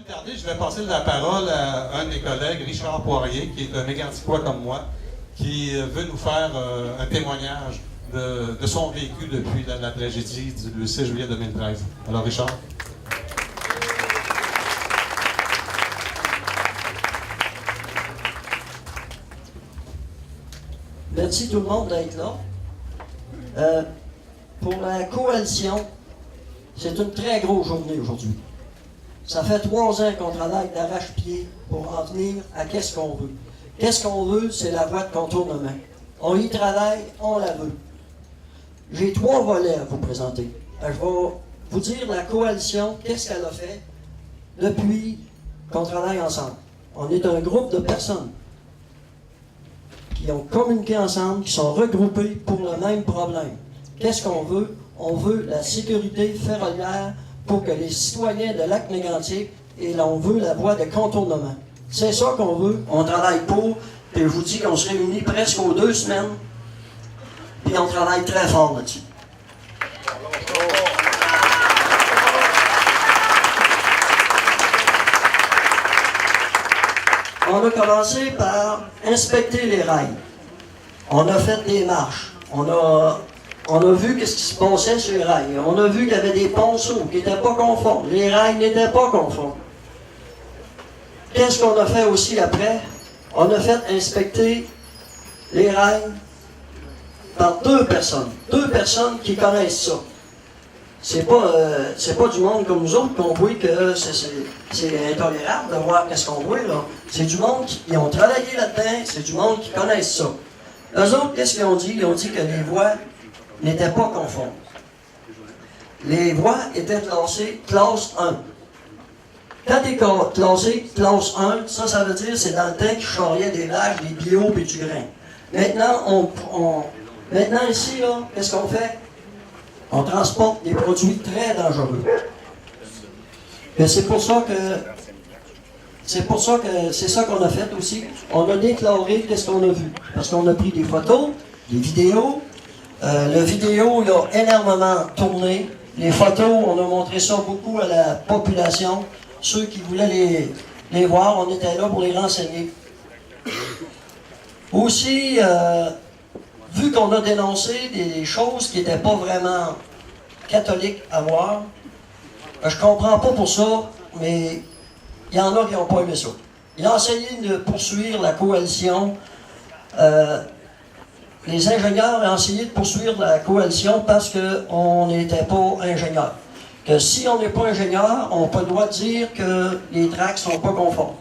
tarder, je vais passer la parole à un de mes collègues, Richard Poirier, qui est un méganticois comme moi, qui veut nous faire un témoignage de son vécu depuis la tragédie du 6 juillet 2013. Alors, Richard. Merci tout le monde d'être là. Pour la coalition, c'est une très grosse journée aujourd'hui. Ça fait 3 ans qu'on travaille d'arrache-pied pour en venir à qu'est-ce qu'on veut. Qu'est-ce qu'on veut, c'est la voie de contournement. On y travaille, on la veut. J'ai 3 volets à vous présenter. Je vais vous dire la coalition, qu'est-ce qu'elle a fait depuis qu'on travaille ensemble. On est un groupe de personnes qui ont communiqué ensemble, qui sont regroupés pour le même problème. Qu'est-ce qu'on veut? On veut la sécurité ferroviaire pour que les citoyens de Lac-Mégantic, et là, on veut la voie de contournement. C'est ça qu'on veut. On travaille pour, puis je vous dis qu'on se réunit presque aux 2 semaines, puis on travaille très fort là-dessus. On a commencé par inspecter les rails. On a fait des marches. On a vu ce qui se passait sur les rails. On a vu qu'il y avait des ponceaux qui n'étaient pas conformes. Les rails n'étaient pas conformes. Qu'est-ce qu'on a fait aussi après? On a fait inspecter les rails par 2 personnes. 2 personnes qui connaissent ça. C'est pas du monde comme nous autres qu'on voit que c'est intolérable de voir qu'est-ce qu'on voit là. C'est du monde qui ont travaillé là-dedans, c'est du monde qui connaissent ça. Eux autres, qu'est-ce qu'ils ont dit? Ils ont dit que les voies n'étaient pas conformes. Les voies étaient classées classe 1. Quand tu es classé classe 1, ça veut dire c'est dans le temps qu'ils charriaient des vaches, des bio et du grain. Maintenant, maintenant ici, là, qu'est-ce qu'on fait? On transporte des produits très dangereux. Et c'est pour ça que c'est ça qu'on a fait aussi. On a déclaré qu'est-ce qu'on a vu. Parce qu'on a pris des photos, des vidéos. La vidéo, il a énormément tourné. Les photos, on a montré ça beaucoup à la population. Ceux qui voulaient les voir, on était là pour les renseigner. Aussi, vu qu'on a dénoncé des choses qui n'étaient pas vraiment catholiques à voir, je comprends pas pour ça, mais il y en a qui n'ont pas aimé ça. Il a essayé de poursuivre la coalition. Les ingénieurs ont essayé de poursuivre la coalition parce qu'on n'était pas ingénieurs. Que si on n'est pas ingénieur, on n'a pas le droit de dire que les tracts ne sont pas conformes.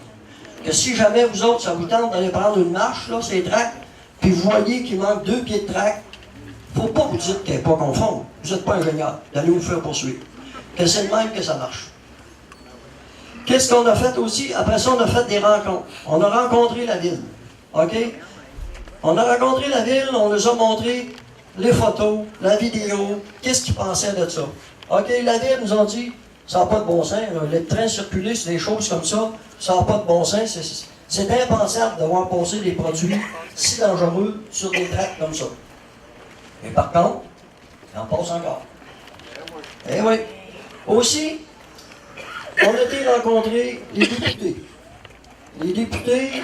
Que si jamais vous autres, ça vous tente d'aller prendre une marche, là, ces tracts, puis vous voyez qu'il manque 2 pieds de tract, il ne faut pas vous dire qu'elle n'est pas conforme. Vous n'êtes pas ingénieur. D'aller vous faire poursuivre. Que c'est le même que ça marche. Qu'est-ce qu'on a fait aussi? Après ça, on a fait des rencontres. On a rencontré la ville. OK? On a rencontré la ville, on leur a montré les photos, la vidéo, qu'est-ce qu'ils pensaient de ça. OK? La ville nous a dit, ça n'a pas de bon sens. Là. Les trains circuler sur des choses comme ça, ça n'a pas de bon sens. C'est impensable de voir passer des produits si dangereux sur des tracts comme ça. Mais par contre, il en passe encore. Eh oui. Aussi, on a été rencontrer les députés. Les députés,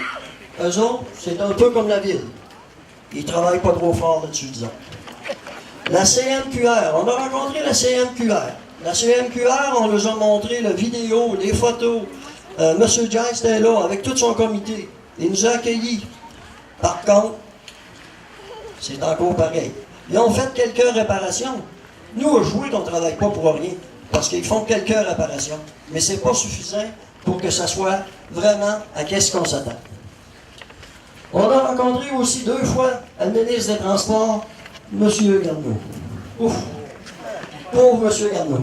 eux autres, c'est un peu comme la ville. Ils ne travaillent pas trop fort là-dessus, disons. La CMQR, on a rencontré la CMQR. La CMQR, on leur a montré la vidéo, les photos. M. Jais était là avec tout son comité. Il nous a accueillis. Par contre, c'est encore pareil. Ils ont fait quelques réparations. Nous, à jouer, on ne travaille pas pour rien. Parce qu'ils font quelques réparations. Mais ce n'est pas suffisant pour que ça soit vraiment à qu'est-ce qu'on s'attend. On a rencontré aussi 2 fois le ministre des Transports, M. Garneau. Ouf! Pauvre M. Garneau.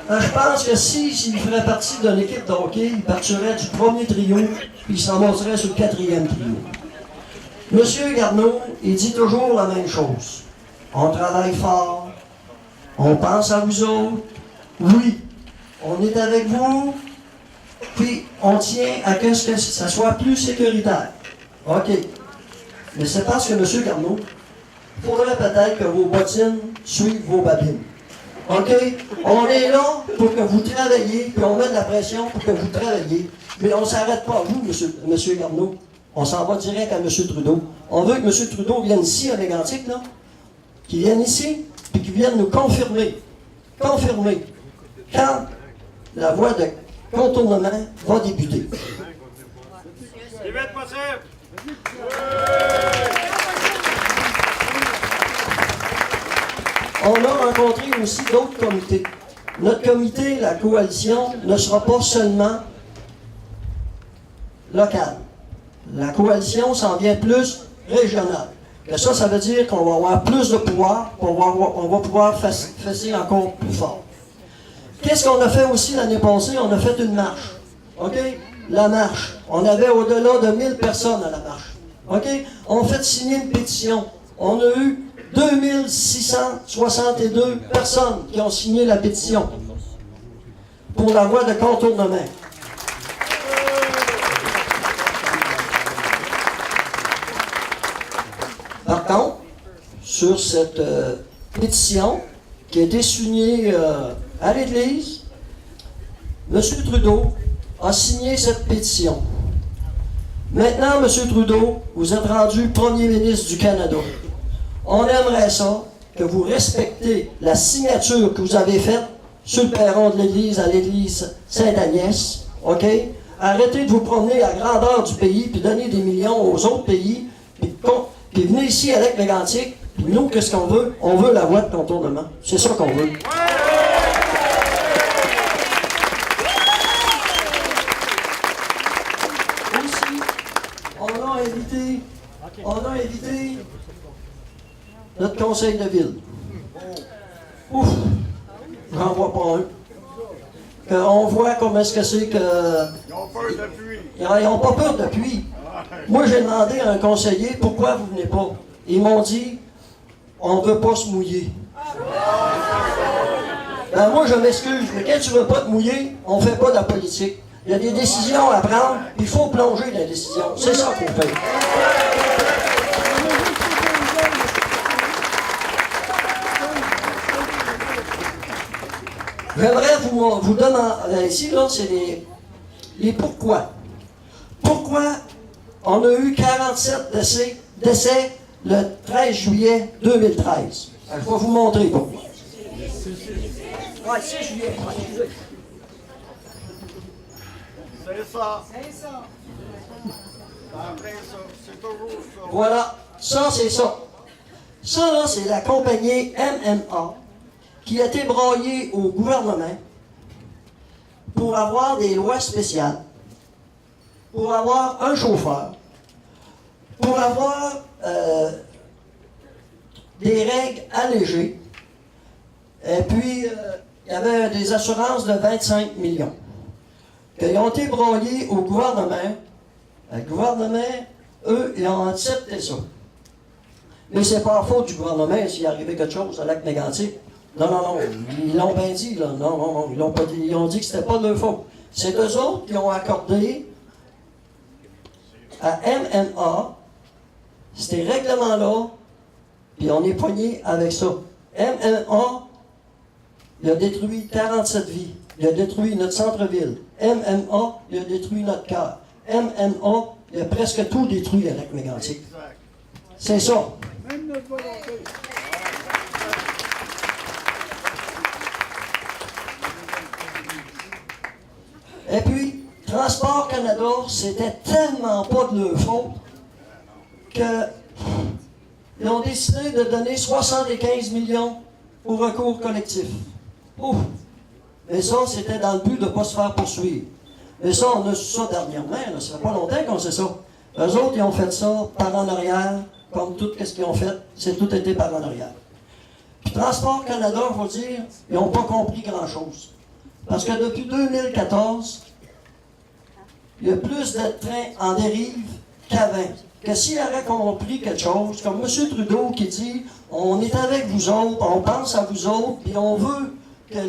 Je pense que s'il ferait partie d'une équipe de hockey, il partirait du premier trio, puis il s'en monterait sur le 4e trio. M. Garneau, il dit toujours la même chose. On travaille fort, on pense à vous autres, oui, on est avec vous, puis on tient à ce que ça soit plus sécuritaire. OK. Mais c'est parce que, M. Garneau, il faudrait peut-être que vos bottines suivent vos babines. OK? On est là pour que vous travailliez, puis on met de la pression pour que vous travailliez. Mais on ne s'arrête pas à vous, monsieur Garneau. On s'en va direct à M. Trudeau. On veut que M. Trudeau vienne ici à Mégantic, là, qu'il vienne ici, puis qu'il vienne nous confirmer, quand la voie de contournement va débuter. Il va être possible! On a rencontré aussi d'autres comités. Notre comité, la coalition, ne sera pas seulement local. La coalition s'en vient plus régionale. Et ça veut dire qu'on va avoir plus de pouvoir, on va pouvoir fesser encore plus fort. Qu'est-ce qu'on a fait aussi l'année passée? On a fait une marche. OK? La marche. On avait au-delà de 1000 personnes à la marche. OK? On a fait signer une pétition. On a eu 2662 personnes qui ont signé la pétition pour la voie de contournement. Par contre, sur cette pétition qui a été signée à l'Église, M. Trudeau a signé cette pétition. Maintenant, M. Trudeau, vous êtes rendu premier ministre du Canada. On aimerait ça, que vous respectez la signature que vous avez faite sur le perron de l'Église à l'Église Sainte-Agnès. OK? Arrêtez de vous promener à grandeur du pays, puis donner des millions aux autres pays, puis venez ici avec Mégantic, puis nous, qu'est-ce qu'on veut? On veut la voie de contournement. C'est ça qu'on veut. Aussi, on a invité notre conseil de ville. Ouf! J'en vois pas un. On voit comment est-ce que c'est que... Ils ont peur d'appui. Ils n'ont pas peur d'appui. Moi, j'ai demandé à un conseiller pourquoi vous ne venez pas. Ils m'ont dit, on ne veut pas se mouiller. Ben moi, je m'excuse, mais quand tu ne veux pas te mouiller, on ne fait pas de la politique. Il y a des décisions à prendre, il faut plonger dans les décisions. C'est ça qu'on fait. J'aimerais vous demander, ici, là, c'est les pourquoi. Pourquoi on a eu 47 décès le 13 juillet 2013? Je vais vous montrer pourquoi. Ouais, 6 juillet. C'est ça. Après ça, c'est toujours ça. Voilà, ça c'est ça. Ça là, c'est la compagnie MMA qui a été broyée au gouvernement pour avoir des lois spéciales, pour avoir un chauffeur, pour avoir des règles allégées. Et puis, il y avait des assurances de 25 millions. Ils ont été broyés au gouvernement. Le gouvernement, eux, ils ont accepté ça. Mais c'est pas la faute du gouvernement s'il arrivait quelque chose à Lac-Mégantic. Non, ils l'ont bien dit, là. Non, ils l'ont pas dit. Ils ont dit que c'était pas de leur faute. C'est eux autres qui ont accordé à MMA ces règlements-là, puis on est poigné avec ça. MMA, il a détruit 47 vies. Il a détruit notre centre-ville. MMA, il a détruit notre cœur. MMA, il a presque tout détruit à Lac-Mégantic. C'est ça. Même notre volonté. Et puis, Transport Canada, c'était tellement pas de leur faute qu'ils ont décidé de donner 75 millions au recours collectif. Ouf! Et ça, c'était dans le but de ne pas se faire poursuivre. Et ça, on a su ça dernièrement. Là. Ça fait pas longtemps qu'on sait ça. Eux autres, ils ont fait ça par en arrière, comme tout ce qu'ils ont fait, c'est tout été par en arrière. Puis Transport Canada, il faut dire, ils n'ont pas compris grand-chose. Parce que depuis 2014, il y a plus de trains en dérive qu'avant. Que s'il avait compris quelque chose, comme M. Trudeau qui dit « On est avec vous autres, on pense à vous autres, puis on veut que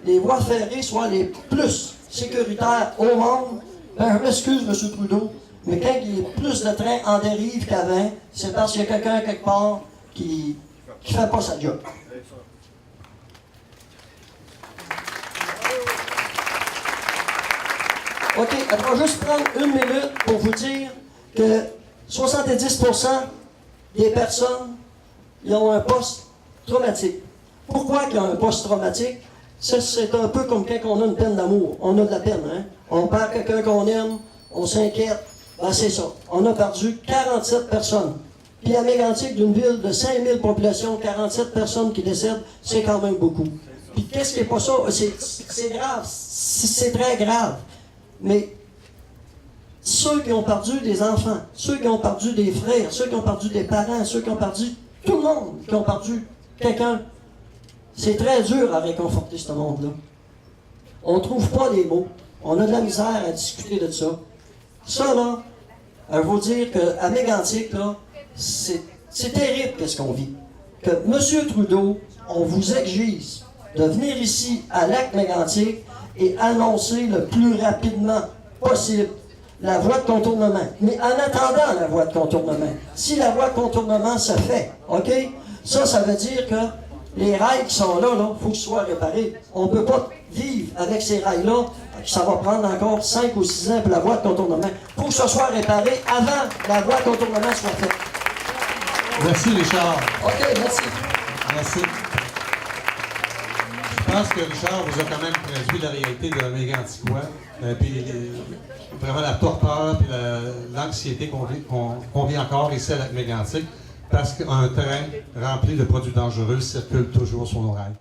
les voies ferrées soient les plus sécuritaires au monde. » Ben, je m'excuse, M. Trudeau, mais quand il y a plus de trains en dérive qu'avant, c'est parce qu'il y a quelqu'un quelque part qui ne fait pas sa job. OK, on va juste prendre une minute pour vous dire que 70% des personnes ils ont un post-traumatique. Pourquoi qu'ils ont un post-traumatique? Ça, c'est un peu comme quand on a une peine d'amour. On a de la peine, hein? On perd quelqu'un qu'on aime, on s'inquiète. Ben, c'est ça. On a perdu 47 personnes. Puis à Mégantic, d'une ville de 5000 populations, 47 personnes qui décèdent, c'est quand même beaucoup. Puis qu'est-ce qui est pas ça? C'est grave. C'est très grave. Mais ceux qui ont perdu des enfants, ceux qui ont perdu des frères, ceux qui ont perdu des parents, ceux qui ont perdu tout le monde, qui ont perdu quelqu'un, c'est très dur à réconforter ce monde-là. On ne trouve pas les mots. On a de la misère à discuter de ça. Ça, là, je veux vous dire qu'à Mégantic, là, c'est terrible qu'est-ce qu'on vit. Que M. Trudeau, on vous exige de venir ici à Lac-Mégantic et annoncer le plus rapidement possible la voie de contournement. Mais en attendant la voie de contournement, si la voie de contournement se fait, OK? Ça veut dire que les rails qui sont là, il faut qu'ils soient réparés. On ne peut pas vivre avec ces rails-là. Ça va prendre encore 5 ou 6 ans pour la voie de contournement. Il faut que ça soit réparé avant que la voie de contournement soit faite. Merci, Richard. OK, merci. Merci. Je pense que Richard vous a quand même traduit la réalité de Méganticois. Puis vraiment la torpeur et l'anxiété qu'on vit encore ici à Lac-Mégantic, parce qu'un train rempli de produits dangereux circule toujours sur nos rails.